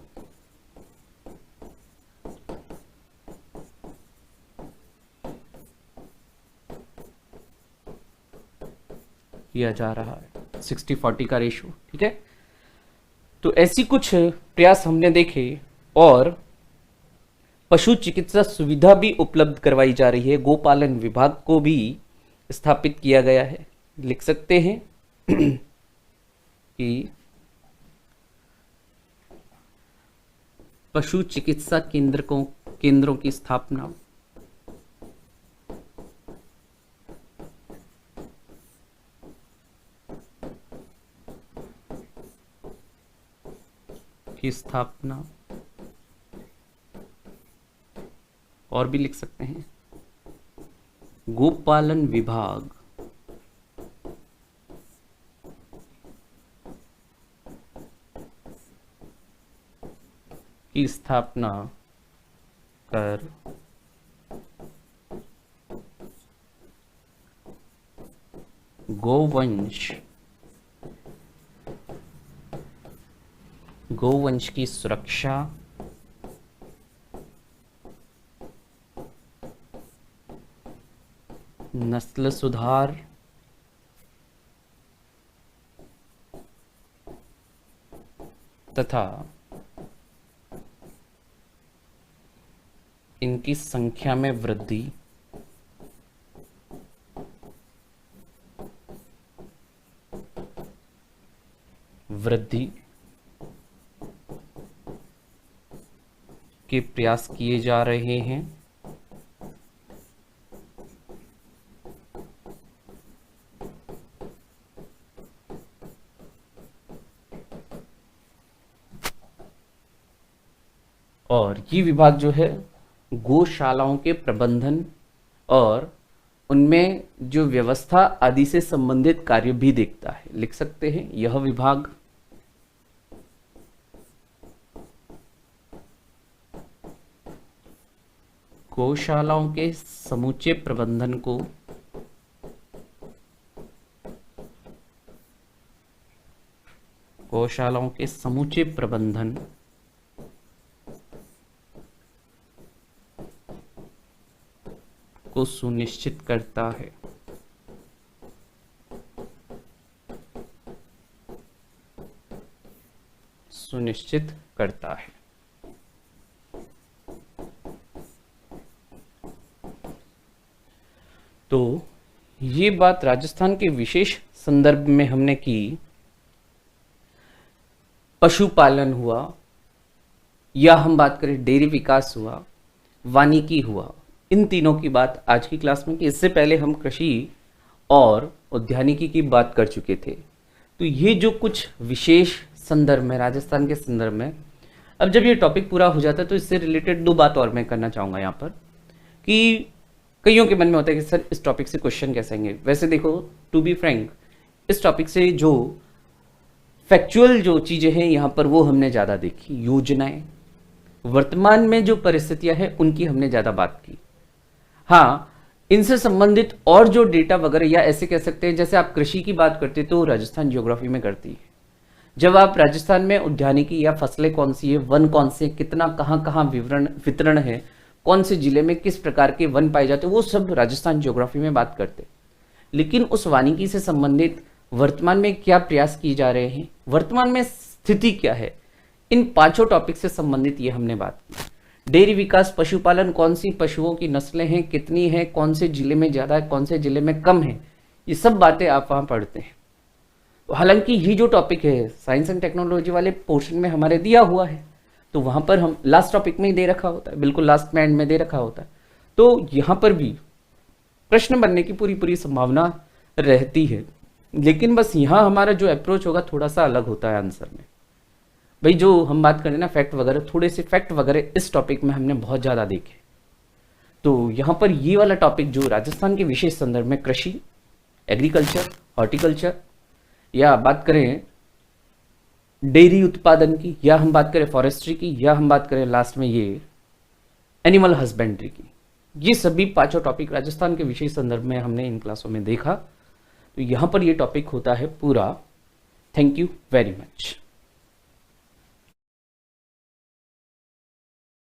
किया जा रहा है 60-40 का रेशो, ठीक है। तो ऐसी कुछ प्रयास हमने देखे, और पशु चिकित्सा सुविधा भी उपलब्ध करवाई जा रही है। गोपालन विभाग को भी स्थापित किया गया है। लिख सकते हैं कि पशु चिकित्सा केंद्रों की स्थापना और भी लिख सकते हैं गोपालन विभाग की स्थापना कर गोवंश की सुरक्षा नस्ल सुधार तथा इनकी संख्या में वृद्धि के प्रयास किए जा रहे हैं। और ये विभाग जो है गौशालाओं के प्रबंधन और उनमें जो व्यवस्था आदि से संबंधित कार्य भी देखता है। लिख सकते हैं यह विभाग गौशालाओं के समूचे प्रबंधन को गौशालाओं के समूचे प्रबंधन को सुनिश्चित करता है। सुनिश्चित करता है। तो ये बात राजस्थान के विशेष संदर्भ में हमने की। पशुपालन हुआ या हम बात करें डेयरी विकास हुआ, वानिकी हुआ, इन तीनों की बात आज की क्लास में की। इससे पहले हम कृषि और उद्यानिकी की बात कर चुके थे। तो ये जो कुछ विशेष संदर्भ में राजस्थान के संदर्भ में, अब जब ये टॉपिक पूरा हो जाता है तो इससे रिलेटेड दो बात और मैं करना चाहूँगा यहाँ पर कि कईयों के मन में होता है कि सर इस टॉपिक से क्वेश्चन कैसे आएंगे। वैसे देखो, टू बी फ्रैंक, इस टॉपिक से जो फैक्चुअल जो चीज़ें हैं यहाँ पर वो हमने ज़्यादा देखी। योजनाएं, वर्तमान में जो परिस्थितियाँ हैं उनकी हमने ज़्यादा बात की। हाँ, इनसे संबंधित और जो डेटा वगैरह, या ऐसे कह सकते हैं जैसे आप कृषि की बात करते तो राजस्थान ज्योग्राफी में करती है। जब आप राजस्थान में उद्यानिकी या फसलें कौन सी है, वन कौन से, कितना कहाँ वितरण है, कौन से जिले में किस प्रकार के वन पाए जाते हैं, वो सब राजस्थान ज्योग्राफी में बात करते हैं। लेकिन उस वानिकी से संबंधित वर्तमान में क्या प्रयास किए जा रहे हैं, वर्तमान में स्थिति क्या है, इन पांचों टॉपिक से संबंधित ये हमने बात की। डेयरी विकास, पशुपालन, कौन सी पशुओं की नस्लें हैं, कितनी है, कौन से जिले में ज़्यादा है, कौन से जिले में कम है, ये सब बातें आप वहाँ पढ़ते हैं। हालांकि ये जो टॉपिक है साइंस एंड टेक्नोलॉजी वाले पोर्शन में हमारे दिया हुआ है, तो वहाँ पर हम लास्ट टॉपिक में ही दे रखा होता है, बिल्कुल लास्ट में एंड में दे रखा होता है। तो यहाँ पर भी प्रश्न बनने की पूरी संभावना रहती है। लेकिन बस यहाँ हमारा जो अप्रोच होगा थोड़ा सा अलग होता है आंसर में। भाई जो हम बात करें ना फैक्ट वगैरह, थोड़े से फैक्ट वगैरह इस टॉपिक में हमने बहुत ज़्यादा देखे। तो यहाँ पर ये वाला टॉपिक जो राजस्थान के विशेष संदर्भ में कृषि, एग्रीकल्चर, हॉर्टिकल्चर, या बात करें डेयरी उत्पादन की, या हम बात करें फॉरेस्ट्री की, या हम बात करें लास्ट में ये एनिमल हस्बेंड्री की, ये सभी पांचों टॉपिक राजस्थान के विशेष संदर्भ में हमने इन क्लासों में देखा। तो यहाँ पर ये टॉपिक होता है पूरा। Thank you very much.